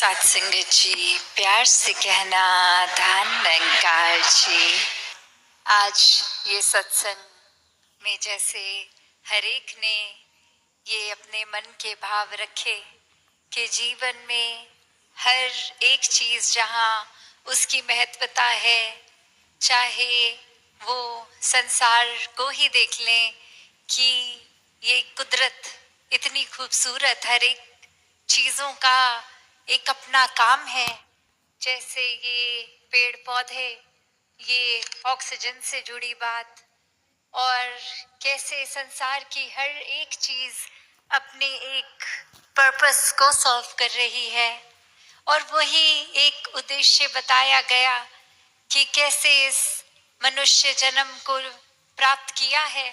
साथ संगत जी, प्यार से कहना धन निरंकार जी। आज ये सत्संग में जैसे हर एक ने ये अपने मन के भाव रखे कि जीवन में हर एक चीज जहाँ उसकी महत्वता है, चाहे वो संसार को ही देख लें कि ये कुदरत इतनी खूबसूरत, हर एक चीजों का एक अपना काम है। जैसे ये पेड़ पौधे, ये ऑक्सीजन से जुड़ी बात, और कैसे संसार की हर एक चीज अपने एक पर्पस को सॉल्व कर रही है। और वही एक उद्देश्य बताया गया कि कैसे इस मनुष्य जन्म को प्राप्त किया है।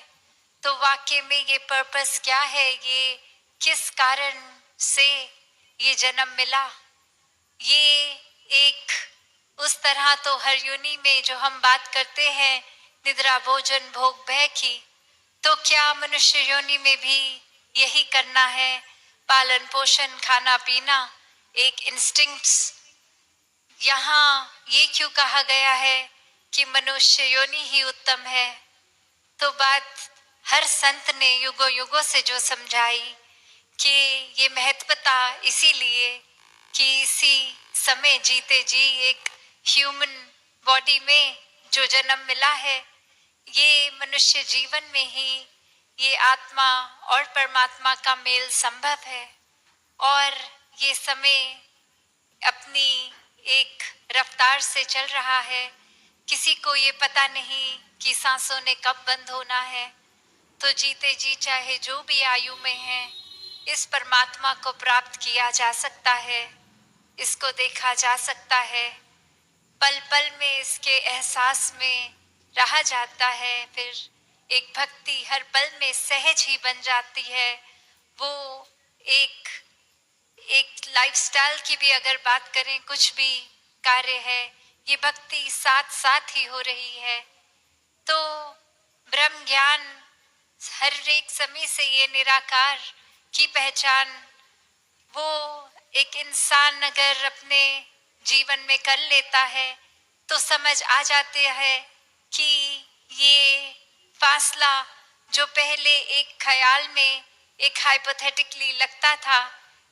तो वाकई में ये पर्पस क्या है, ये किस कारण से ये जन्म मिला। ये एक उस तरह तो हर योनि में जो हम बात करते हैं निद्रा भोजन भोग भय की, तो क्या मनुष्य योनि में भी यही करना है? पालन पोषण खाना पीना एक इंस्टिंक्ट्स। यहाँ ये क्यों कहा गया है कि मनुष्य योनि ही उत्तम है? तो बात हर संत ने युगों युगों से जो समझाई कि ये महत्वता इसीलिए कि इसी समय जीते जी एक ह्यूमन बॉडी में जो जन्म मिला है, ये मनुष्य जीवन में ही ये आत्मा और परमात्मा का मेल संभव है। और ये समय अपनी एक रफ्तार से चल रहा है, किसी को ये पता नहीं कि सांसों ने कब बंद होना है। तो जीते जी चाहे जो भी आयु में है, इस परमात्मा को प्राप्त किया जा सकता है, इसको देखा जा सकता है, पल पल में इसके एहसास में रहा जाता है। फिर एक भक्ति हर पल में सहज ही बन जाती है। वो एक लाइफस्टाइल की भी अगर बात करें, कुछ भी कार्य है, ये भक्ति साथ साथ ही हो रही है। तो ब्रह्म ज्ञान हर एक समय से ये निराकार की पहचान वो एक इंसान अगर अपने जीवन में कर लेता है तो समझ आ जाते हैं कि ये फासला जो पहले एक ख्याल में एक हाइपोथेटिकली लगता था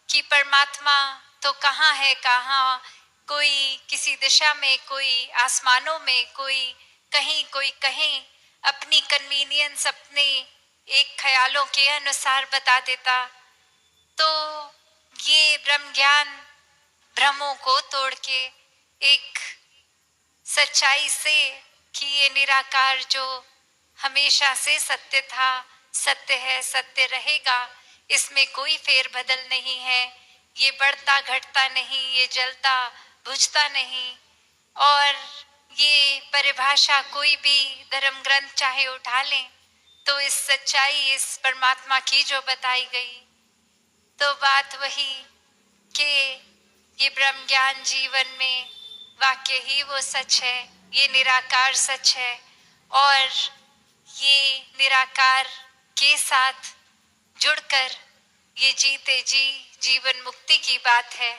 कि परमात्मा तो कहाँ है, कहाँ, कोई किसी दिशा में, कोई आसमानों में, कोई कहीं, कोई कहीं, अपनी कन्वीनियंस अपने एक ख्यालों के अनुसार बता देता। तो ये ब्रह्म ज्ञान भ्रमों को तोड़ के एक सच्चाई से कि ये निराकार जो हमेशा से सत्य था, सत्य है, सत्य रहेगा, इसमें कोई फेर बदल नहीं है, ये बढ़ता घटता नहीं, ये जलता बुझता नहीं। और ये परिभाषा कोई भी धर्म ग्रंथ चाहे उठा लें तो इस सच्चाई, इस परमात्मा की जो बताई गई, तो बात वही कि ये ब्रह्म ज्ञान जीवन में वाक्य ही वो सच है, ये निराकार सच है। और ये निराकार के साथ जुड़कर ये जीते जी जीवन मुक्ति की बात है।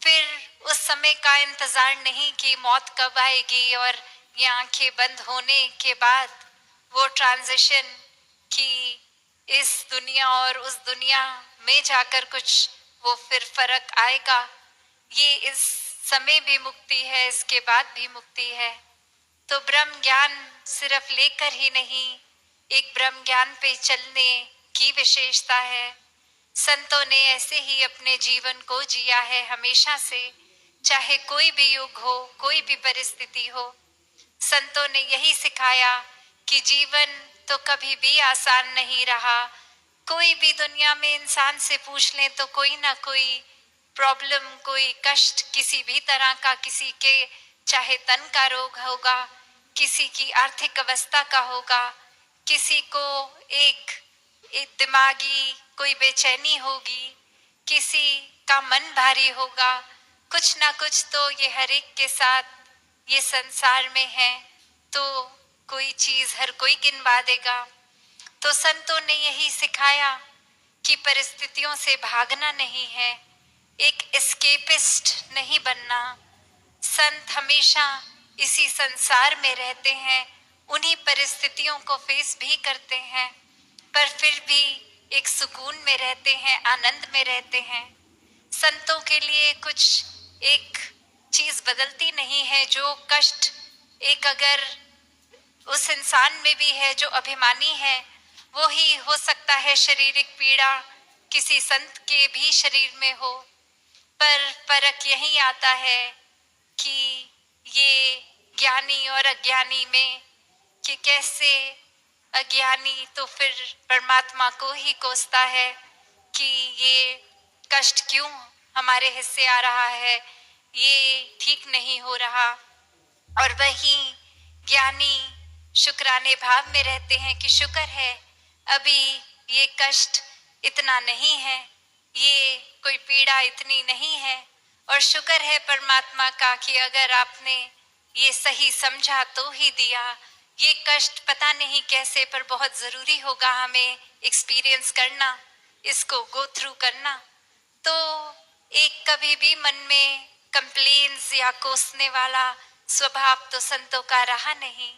फिर उस समय का इंतजार नहीं कि मौत कब आएगी और ये आंखें बंद होने के बाद वो ट्रांजिशन कि इस दुनिया और उस दुनिया में जाकर कुछ वो फिर फर्क आएगा। ये इस समय भी मुक्ति है, इसके बाद भी मुक्ति है। तो ब्रह्म ज्ञान सिर्फ लेकर ही नहीं, एक ब्रह्म ज्ञान पे चलने की विशेषता है। संतों ने ऐसे ही अपने जीवन को जिया है हमेशा से, चाहे कोई भी युग हो, कोई भी परिस्थिति हो। संतों ने यही सिखाया कि जीवन तो कभी भी आसान नहीं रहा। कोई भी दुनिया में इंसान से पूछ लें तो कोई ना कोई प्रॉब्लम, कोई कष्ट किसी भी तरह का, किसी के चाहे तन का रोग होगा, किसी की आर्थिक अवस्था का होगा, किसी को एक दिमागी कोई बेचैनी होगी, किसी का मन भारी होगा, कुछ ना कुछ तो ये हर एक के साथ ये संसार में है। तो कोई चीज हर कोई गिनवा देगा। तो संतों ने यही सिखाया कि परिस्थितियों से भागना नहीं है, एक एस्केपिस्ट नहीं बनना। संत हमेशा इसी संसार में रहते हैं, उन्हीं परिस्थितियों को फेस भी करते हैं, पर फिर भी एक सुकून में रहते हैं, आनंद में रहते हैं। संतों के लिए कुछ एक चीज बदलती नहीं है। जो कष्ट एक अगर उस इंसान में भी है जो अभिमानी है, वो ही हो सकता है शारीरिक पीड़ा किसी संत के भी शरीर में हो। पर फर्क यही आता है कि ये ज्ञानी और अज्ञानी में, कि कैसे अज्ञानी तो फिर परमात्मा को ही कोसता है कि ये कष्ट क्यों हमारे हिस्से आ रहा है, ये ठीक नहीं हो रहा। और वही ज्ञानी शुक्राने भाव में रहते हैं कि शुक्र है अभी ये कष्ट इतना नहीं है, ये कोई पीड़ा इतनी नहीं है। और शुक्र है परमात्मा का कि अगर आपने ये सही समझा तो ही दिया। ये कष्ट पता नहीं कैसे, पर बहुत जरूरी होगा हमें एक्सपीरियंस करना, इसको गो थ्रू करना। तो एक कभी भी मन में कंप्लेन्स या कोसने वाला स्वभाव तो संतों का रहा नहीं।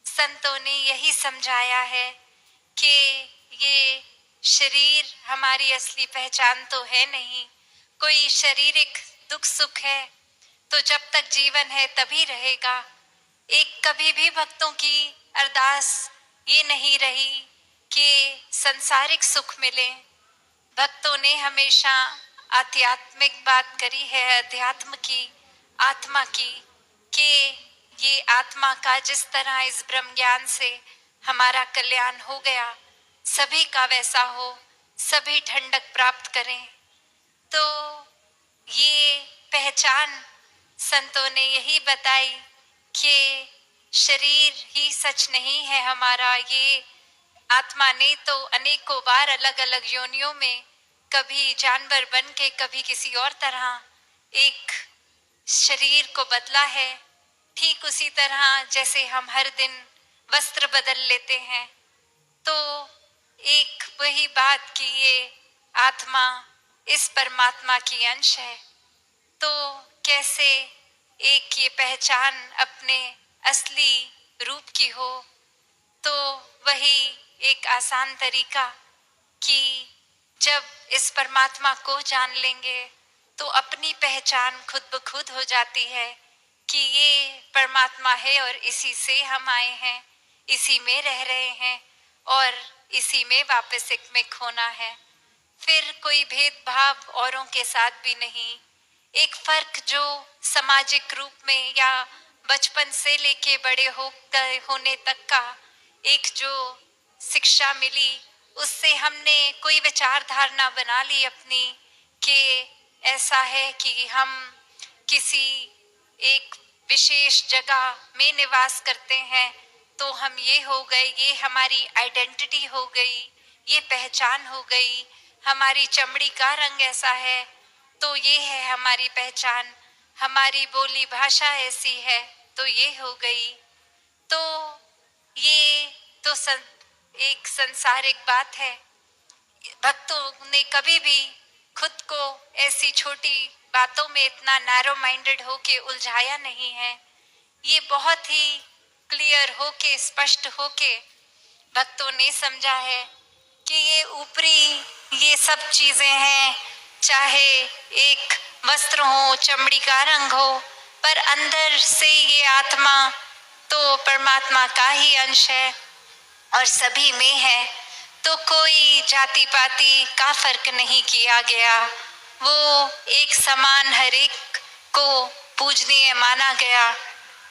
संतों ने यही समझाया है कि ये शरीर हमारी असली पहचान तो है नहीं। कोई शारीरिक दुख सुख है तो जब तक जीवन है तभी रहेगा। एक कभी भी भक्तों की अरदास ये नहीं रही कि सांसारिक सुख मिले। भक्तों ने हमेशा आध्यात्मिक बात करी है, अध्यात्म की, आत्मा की, कि ये आत्मा का जिस तरह इस ब्रह्म ज्ञान से हमारा कल्याण हो गया, सभी का वैसा हो, सभी ठंडक प्राप्त करें। तो ये पहचान संतों ने यही बताई कि शरीर ही सच नहीं है हमारा। ये आत्मा ने तो अनेकों बार अलग अलग योनियों में, कभी जानवर बन के, कभी किसी और तरह एक शरीर को बदला है। ठीक उसी तरह जैसे हम हर दिन वस्त्र बदल लेते हैं, तो एक वही बात कि ये आत्मा इस परमात्मा की अंश है। तो कैसे एक ये पहचान अपने असली रूप की हो, तो वही एक आसान तरीका कि जब इस परमात्मा को जान लेंगे तो अपनी पहचान खुद ब खुद हो जाती है कि ये परमात्मा है और इसी से हम आए हैं, इसी में रह रहे हैं और इसी में वापस एक में खोना है। फिर कोई भेदभाव औरों के साथ भी नहीं। एक फर्क जो सामाजिक रूप में या बचपन से लेके बड़े होने तक का एक जो शिक्षा मिली, उससे हमने कोई विचारधारणा बना ली अपनी कि ऐसा है कि हम किसी एक विशेष जगह में निवास करते हैं तो हम ये हो गए, ये हमारी आइडेंटिटी हो गई, ये पहचान हो गई। हमारी चमड़ी का रंग ऐसा है तो ये है हमारी पहचान, हमारी बोली भाषा ऐसी है तो ये हो गई। तो ये तो एक संसारिक बात है। भक्तों ने कभी भी खुद को ऐसी छोटी बातों में इतना नैरो माइंडेड होके उलझाया नहीं है। ये बहुत ही क्लियर होके, स्पष्ट होके भक्तों ने समझा है कि ये ऊपरी ये सब चीजें हैं, चाहे एक वस्त्र हो, चमड़ी का रंग हो, पर अंदर से ये आत्मा तो परमात्मा का ही अंश है और सभी में है। तो कोई जाति पाति का फर्क नहीं किया गया, वो एक समान हर एक को पूजनीय माना गया।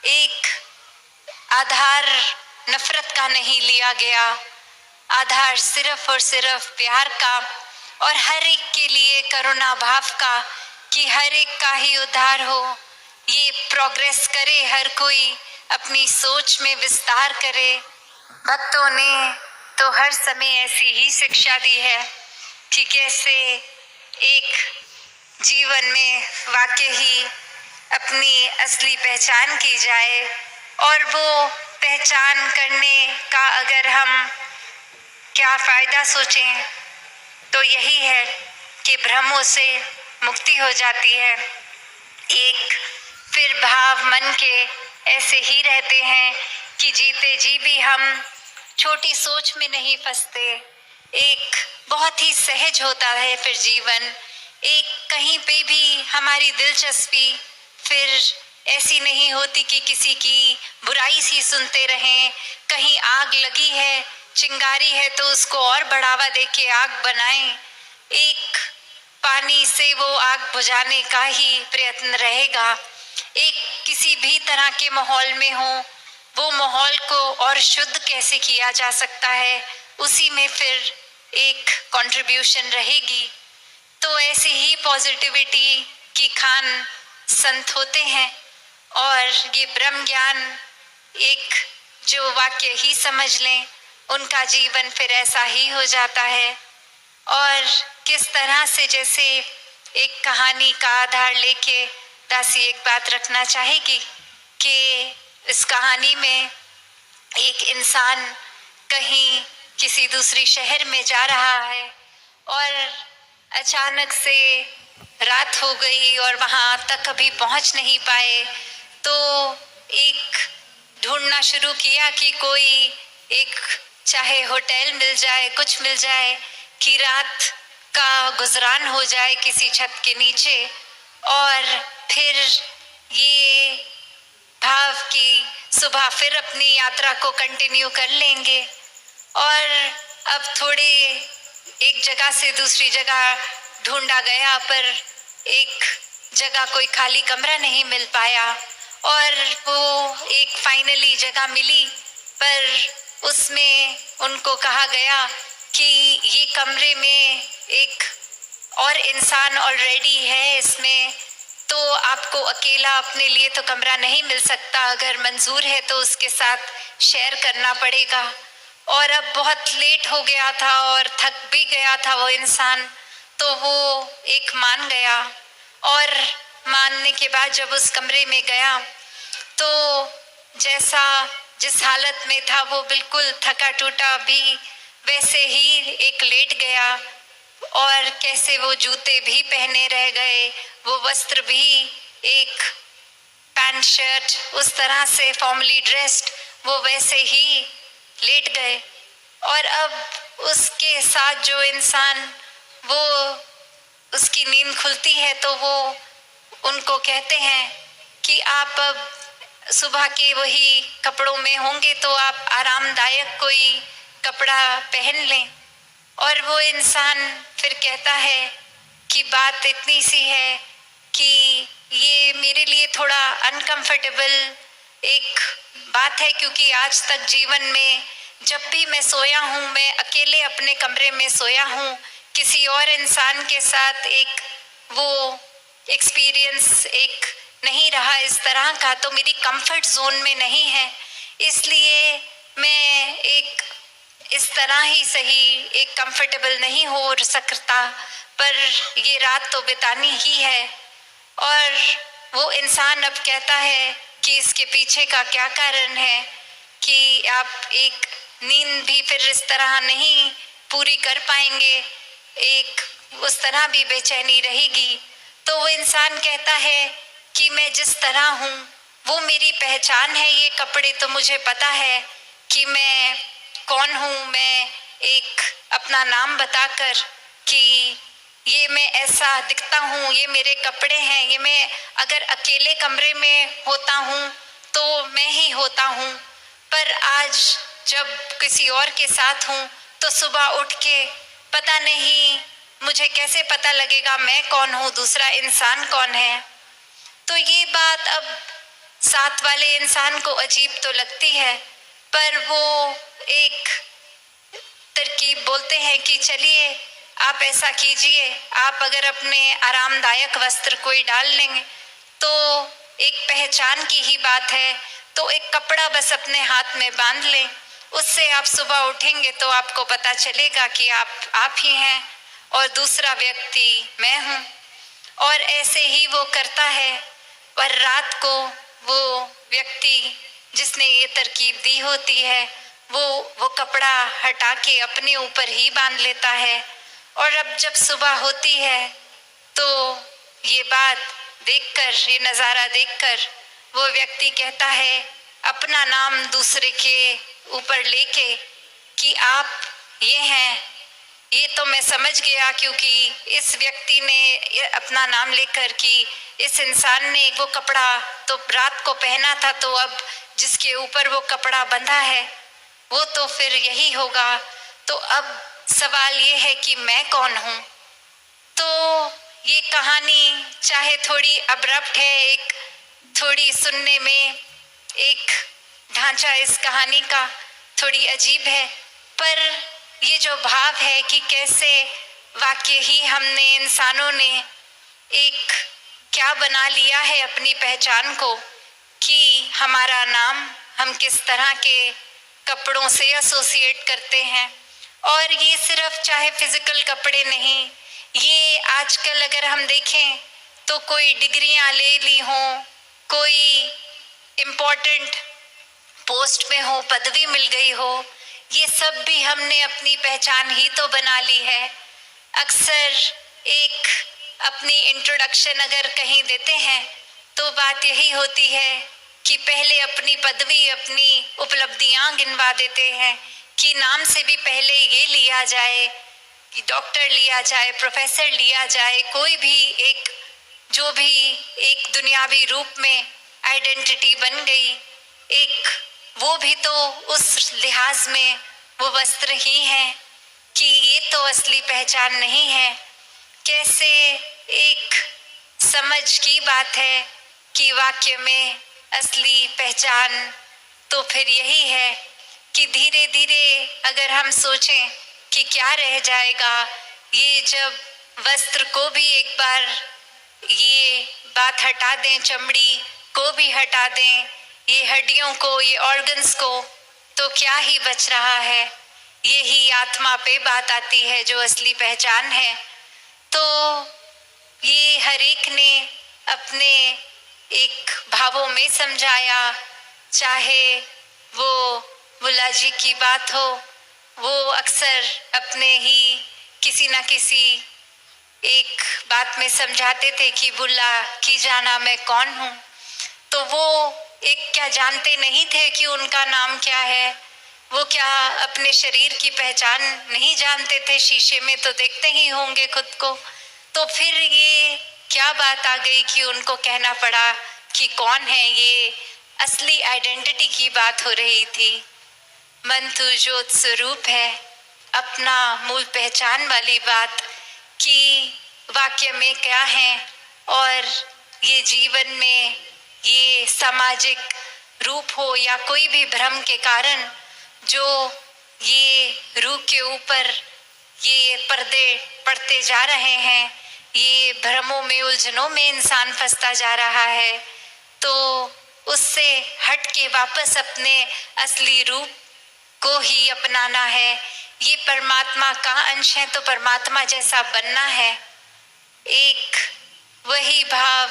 एक आधार नफरत का नहीं लिया गया, आधार सिर्फ और सिर्फ प्यार का और हर एक के लिए करुणा भाव का, कि हर एक का ही उद्धार हो, ये प्रोग्रेस करे, हर कोई अपनी सोच में विस्तार करे। भक्तों ने तो हर समय ऐसी ही शिक्षा दी है कि कैसे एक जीवन में वाकई ही अपनी असली पहचान की जाए। और वो पहचान करने का अगर हम क्या फायदा सोचें तो यही है कि भ्रमों से मुक्ति हो जाती है। एक फिर भाव मन के ऐसे ही रहते हैं कि जीते जी भी हम छोटी सोच में नहीं फंसते। एक बहुत ही सहज होता है फिर जीवन। एक कहीं पे भी हमारी दिलचस्पी फिर ऐसी नहीं होती कि किसी की बुराई सी सुनते रहें। कहीं आग लगी है, चिंगारी है, तो उसको और बढ़ावा देके आग बनाएं। एक पानी से वो आग बुझाने का ही प्रयत्न रहेगा। एक किसी भी तरह के माहौल में हो, वो माहौल को और शुद्ध कैसे किया जा सकता है, उसी में फिर एक कंट्रीब्यूशन रहेगी। तो ऐसे ही पॉजिटिविटी की खान संत होते हैं। और ये ब्रह्म ज्ञान एक जो वाक्य ही समझ लें, उनका जीवन फिर ऐसा ही हो जाता है। और किस तरह से, जैसे एक कहानी का आधार लेके दासी एक बात रखना चाहेगी कि इस कहानी में एक इंसान कहीं किसी दूसरी शहर में जा रहा है और अचानक से रात हो गई और वहाँ तक अभी पहुँच नहीं पाए। तो एक ढूंढना शुरू किया कि कोई एक चाहे होटल मिल जाए, कुछ मिल जाए कि रात का गुजरान हो जाए किसी छत के नीचे। और फिर ये भाव की सुबह फिर अपनी यात्रा को कंटिन्यू कर लेंगे। और अब थोड़े एक जगह से दूसरी जगह ढूंढा गया, पर एक जगह कोई खाली कमरा नहीं मिल पाया। और वो एक फाइनली जगह मिली, पर उसमें उनको कहा गया कि ये कमरे में एक और इंसान ऑलरेडी है इसमें, तो आपको अकेला अपने लिए तो कमरा नहीं मिल सकता। अगर मंजूर है तो उसके साथ शेयर करना पड़ेगा। और अब बहुत लेट हो गया था और थक भी गया था वो इंसान, तो वो एक मान गया। और मानने के बाद जब उस कमरे में गया तो जैसा जिस हालत में था वो बिल्कुल थका टूटा भी वैसे ही एक लेट गया। और कैसे वो जूते भी पहने रह गए, वो वस्त्र भी एक पैंट शर्ट उस तरह से फॉर्मली ड्रेस्ड, वो वैसे ही लेट गए। और अब उसके साथ जो इंसान, वो उसकी नींद खुलती है तो वो उनको कहते हैं कि आप अब सुबह के वही कपड़ों में होंगे तो आप आरामदायक कोई कपड़ा पहन लें। और वो इंसान फिर कहता है कि बात इतनी सी है कि ये मेरे लिए थोड़ा अनकंफर्टेबल एक बात है, क्योंकि आज तक जीवन में जब भी मैं सोया हूँ, मैं अकेले अपने कमरे में सोया हूँ। किसी और इंसान के साथ एक वो एक्सपीरियंस एक नहीं रहा इस तरह का, तो मेरी कंफर्ट जोन में नहीं है। इसलिए मैं एक इस तरह ही सही एक कंफर्टेबल नहीं हो सकता, पर ये रात तो बितानी ही है। और वो इंसान अब कहता है कि इसके पीछे का क्या कारण है कि आप एक नींद भी फिर इस तरह नहीं पूरी कर पाएंगे, एक उस तरह भी बेचैनी रहेगी। तो वो इंसान कहता है कि मैं जिस तरह हूँ वो मेरी पहचान है। ये कपड़े तो मुझे पता है कि मैं कौन हूँ। मैं एक अपना नाम बताकर कि ये मैं ऐसा दिखता हूँ, ये मेरे कपड़े हैं, ये मैं अगर अकेले कमरे में होता हूँ तो मैं ही होता हूँ, पर आज जब किसी और के साथ हूँ तो सुबह उठ के पता नहीं मुझे कैसे पता लगेगा मैं कौन हूँ, दूसरा इंसान कौन है। तो ये बात अब साथ वाले इंसान को अजीब तो लगती है, पर वो एक तरकीब बोलते हैं कि चलिए आप ऐसा कीजिए, आप अगर अपने आरामदायक वस्त्र कोई डाल लेंगे तो एक पहचान की ही बात है, तो एक कपड़ा बस अपने हाथ में बांध लें, उससे आप सुबह उठेंगे तो आपको पता चलेगा कि आप ही हैं और दूसरा व्यक्ति मैं हूँ। और ऐसे ही वो करता है। पर रात को वो व्यक्ति जिसने ये तरकीब दी होती है वो कपड़ा हटा के अपने ऊपर ही बांध लेता है। और अब जब सुबह होती है तो ये बात देखकर, ये नज़ारा देखकर वो व्यक्ति कहता है अपना नाम दूसरे के ऊपर लेके कि आप ये हैं। ये तो मैं समझ गया, क्योंकि इस व्यक्ति ने अपना नाम लेकर कि इस इंसान ने वो कपड़ा तो रात को पहना था, तो अब जिसके ऊपर वो कपड़ा बंधा है वो तो फिर यही होगा। तो अब सवाल ये है कि मैं कौन हूँ। तो ये कहानी चाहे थोड़ी अब्रप्ट है, एक थोड़ी सुनने में एक ढांचा इस कहानी का थोड़ी अजीब है, पर ये जो भाव है कि कैसे वाकई ही हमने इंसानों ने एक क्या बना लिया है अपनी पहचान को, कि हमारा नाम हम किस तरह के कपड़ों से एसोसिएट करते हैं। और ये सिर्फ चाहे फिजिकल कपड़े नहीं, ये आजकल अगर हम देखें तो कोई डिग्रियां ले ली हों, कोई इम्पोर्टेंट पोस्ट में हो, पदवी मिल गई हो, ये सब भी हमने अपनी पहचान ही तो बना ली है। अक्सर एक अपनी इंट्रोडक्शन अगर कहीं देते हैं तो बात यही होती है कि पहले अपनी पदवी, अपनी उपलब्धियां गिनवा देते हैं कि नाम से भी पहले ये लिया जाए कि डॉक्टर लिया जाए, प्रोफेसर लिया जाए, कोई भी एक जो भी एक दुनियावी रूप में आइडेंटिटी बन गई, एक वो भी तो उस लिहाज में वो वस्त्र ही है कि ये तो असली पहचान नहीं है। कैसे एक समझ की बात है कि वाक्य में असली पहचान तो फिर यही है कि धीरे धीरे अगर हम सोचें कि क्या रह जाएगा, ये जब वस्त्र को भी एक बार ये बात हटा दें, चमड़ी को भी हटा दें, ये हड्डियों को, ये ऑर्गन्स को, तो क्या ही बच रहा है। यही आत्मा पे बात आती है जो असली पहचान है। तो ये हर एक ने अपने एक भावों में समझाया, चाहे वो बुल्ला जी की बात हो, वो अक्सर अपने ही किसी ना किसी एक बात में समझाते थे कि बुल्ला की जाना मैं कौन हूँ। तो वो एक क्या जानते नहीं थे कि उनका नाम क्या है, वो क्या अपने शरीर की पहचान नहीं जानते थे, शीशे में तो देखते ही होंगे खुद को। तो फिर ये क्या बात आ गई कि उनको कहना पड़ा कि कौन है, ये असली आइडेंटिटी की बात हो रही थी। मन तू ज्योत स्वरूप है, अपना मूल पहचान वाली बात कि वाक्य में क्या है, और ये जीवन में ये सामाजिक रूप हो या कोई भी भ्रम के कारण जो ये रूह के ऊपर ये पर्दे पड़ते जा रहे हैं, ये भ्रमों में, उलझनों में इंसान फंसता जा रहा है, तो उससे हट के वापस अपने असली रूप को ही अपनाना है। ये परमात्मा का अंश है तो परमात्मा जैसा बनना है। एक वही भाव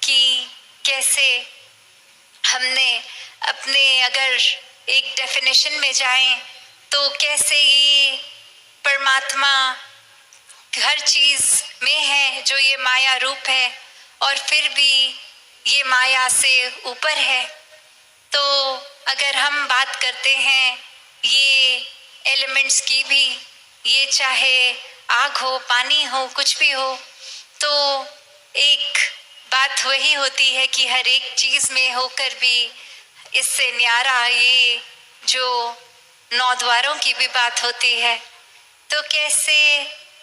कि कैसे हमने अपने अगर एक डेफिनेशन में जाएं तो कैसे ये परमात्मा हर चीज में है जो ये माया रूप है, और फिर भी ये माया से ऊपर है। तो अगर हम बात करते हैं ये एलिमेंट्स की भी, ये चाहे आग हो, पानी हो, कुछ भी हो, तो एक बात वही होती है कि हर एक चीज में होकर भी इससे न्यारा ये जो 9 द्वारों की भी बात होती है। तो कैसे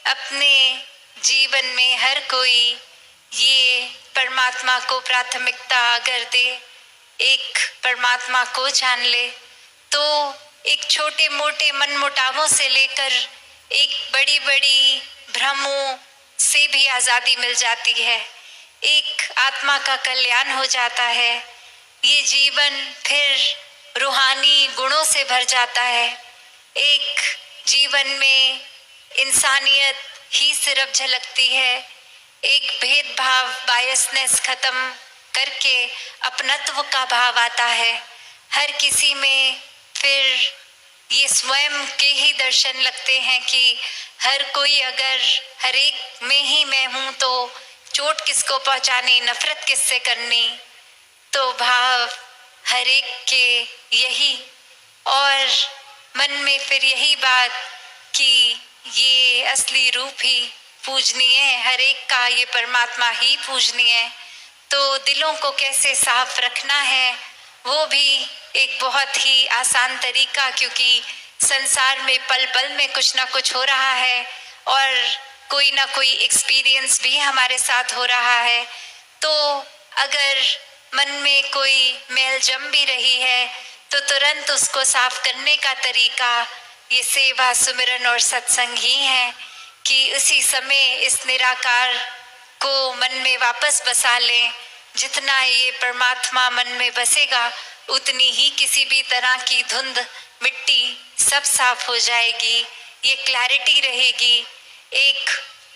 अपने जीवन में हर कोई ये परमात्मा को प्राथमिकता अगर दे, एक परमात्मा को जान ले, तो एक छोटे मोटे मनमुटावों से लेकर एक बड़ी बड़ी भ्रमों से भी आज़ादी मिल जाती है। एक आत्मा का कल्याण हो जाता है। ये जीवन फिर रूहानी गुणों से भर जाता है। एक जीवन में इंसानियत ही सिर्फ झलकती है। एक भेदभाव, बायसनेस खत्म करके अपनत्व का भाव आता है हर किसी में। फिर ये स्वयं के ही दर्शन लगते हैं कि हर कोई अगर हर एक में ही मैं हूं तो चोट किसको पहुंचानी, नफरत किससे करनी। तो भाव हर एक के यही, और मन में फिर यही बात कि ये असली रूप ही पूजनीय है, हर एक का ये परमात्मा ही पूजनीय है। तो दिलों को कैसे साफ रखना है वो भी एक बहुत ही आसान तरीका, क्योंकि संसार में पल पल में कुछ ना कुछ हो रहा है और कोई ना कोई एक्सपीरियंस भी हमारे साथ हो रहा है। तो अगर मन में कोई मैल जम भी रही है तो तुरंत उसको साफ करने का तरीका ये सेवा, सुमिरन और सत्संग ही है कि उसी समय इस निराकार को मन में वापस बसा लें। जितना ये परमात्मा मन में बसेगा उतनी ही किसी भी तरह की धुंध, मिट्टी सब साफ हो जाएगी, ये क्लैरिटी रहेगी। एक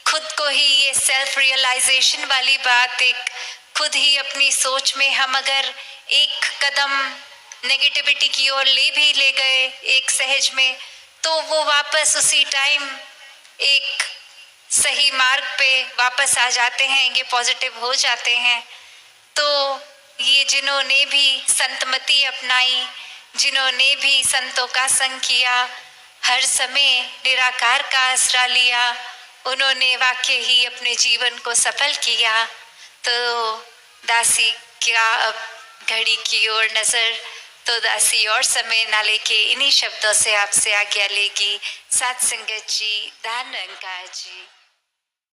खुद को ही ये सेल्फ रियलाइजेशन वाली बात, एक खुद ही अपनी सोच में हम अगर एक कदम नेगेटिविटी की ओर ले गए एक सहज में, तो वो वापस उसी टाइम एक सही मार्ग पे वापस आ जाते हैं, ये पॉजिटिव हो जाते हैं। तो ये जिन्होंने भी संतमति अपनाई, जिन्होंने भी संतों का संग किया, हर समय निराकार का आसरा लिया, उन्होंने वाकई ही अपने जीवन को सफल किया। तो दासी क्या अब घड़ी की ओर नजर, तो दासी और समय ना लेके इन्हीं शब्दों से आपसे आज्ञा लेगी। साथ संगत जी, धन अंकार जी।